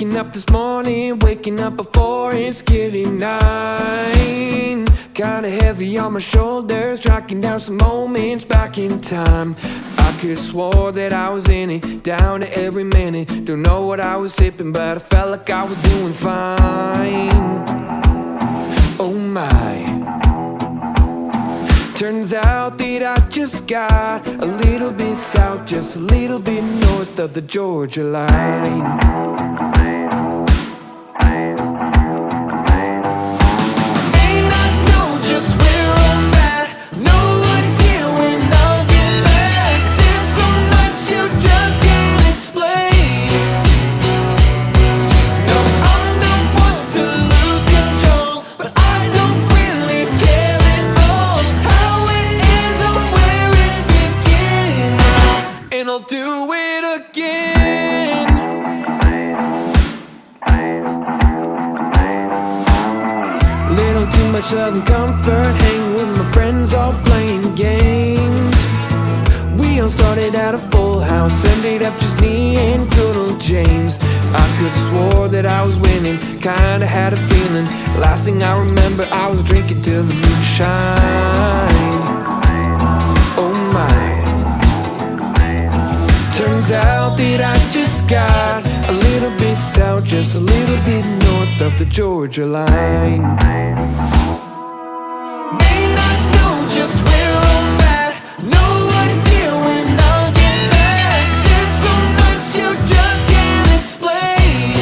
Waking up this morning, waking up before it's getting 9. Kinda heavy on my shoulders, tracking down some moments back in time. I could've swore that I was in it, down to every minute. Don't know what I was sipping, but I felt like I was doing fine. Oh my. Turns out that I just got a little bit south, just a little bit north of the Georgia line. I'll do it again. Little too much southern comfort, hanging with my friends, all playing games. We all started at a full house, ended up just me and good old James. I could've swore that I was winning, kinda had a feeling. Last thing I remember, I was drinking till the moonshine. Oh my. Turns out that I just got a little bit south, just a little bit north of the Georgia line. May not know just where I'm at, no idea when I'll get back. There's so much you just can't explain.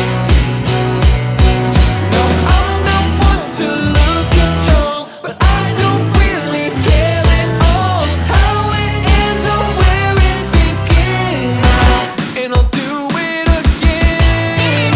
No, I'm not one to lose control, but I don't really care at all how it ends or where it begins. And I'll do it again.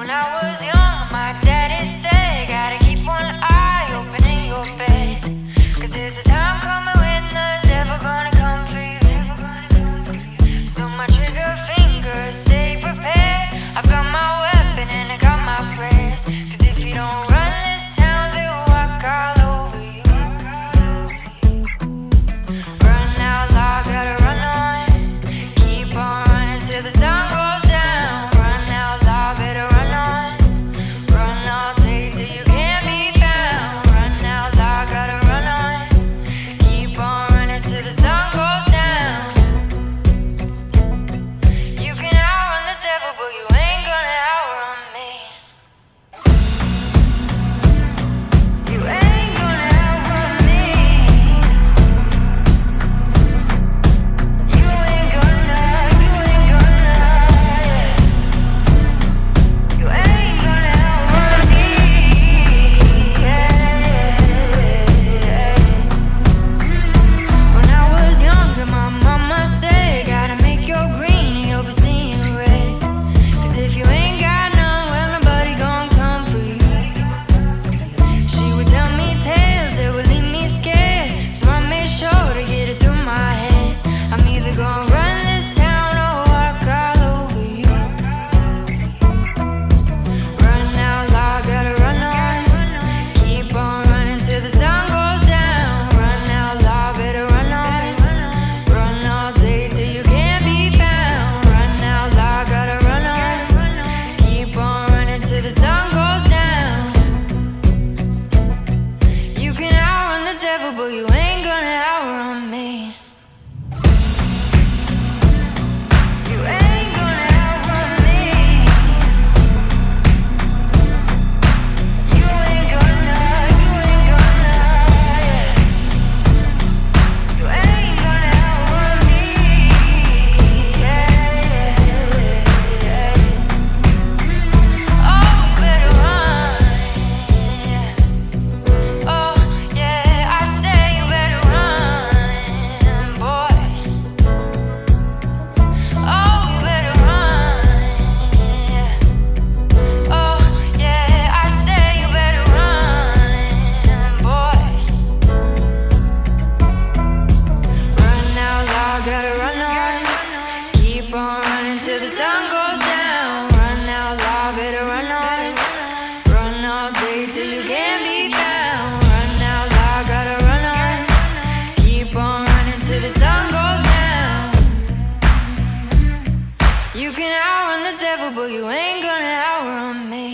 When I was young, my daddy said, gotta keep one eye open in your bed, 'cause there's a time coming when the devil gonna come for you. So my trigger finger, stay prepared. I've got my weapon and I got my prayers, 'cause if you don't run this town, they'll walk all over you. Run out loud, gotta run on. Keep on running till the sun goes down. Run out loud, better run on. Run all day till you can't be found. Run out loud, gotta run on. Keep on running till the sun goes down. You can outrun the devil, but you ain't gonna outrun me. You ain't gonna outrun me. You ain't gonna, you ain't gonna, yeah. You ain't gonna outrun me, yeah. When I was younger, my mama said, gotta make your green and you'll be seeing red, 'cause if you ain't got none, well, nobody gon' come for you. She would tell me tales that would leave me scared, so I made sure to get it through my head. I'm either gonna run this town or walk all over you. Run out loud, gotta run on. Keep on running till the sun goes down. Run out loud, better run on. Run all day till you can't be found. Run out loud, gotta run on. Keep on running till the sun goes down. You can outrun the devil, but you ain't gonna outrun me. You ain't gonna outrun me. You ain't gonna, yeah. You ain't gonna outrun me, yeah. Oh, you better run, yeah. Oh, yeah, I say you better run, boy. Oh, you better run, yeah. Oh, yeah, I say you better run, boy. Run out loud, gotta run on. Keep on running till the sun goes down. Run out loud, better run on. Run all day till you can't be found. Run out loud, gotta run on. Keep on running till the sun goes down. You can outrun the devil, but you ain't gonna outrun me.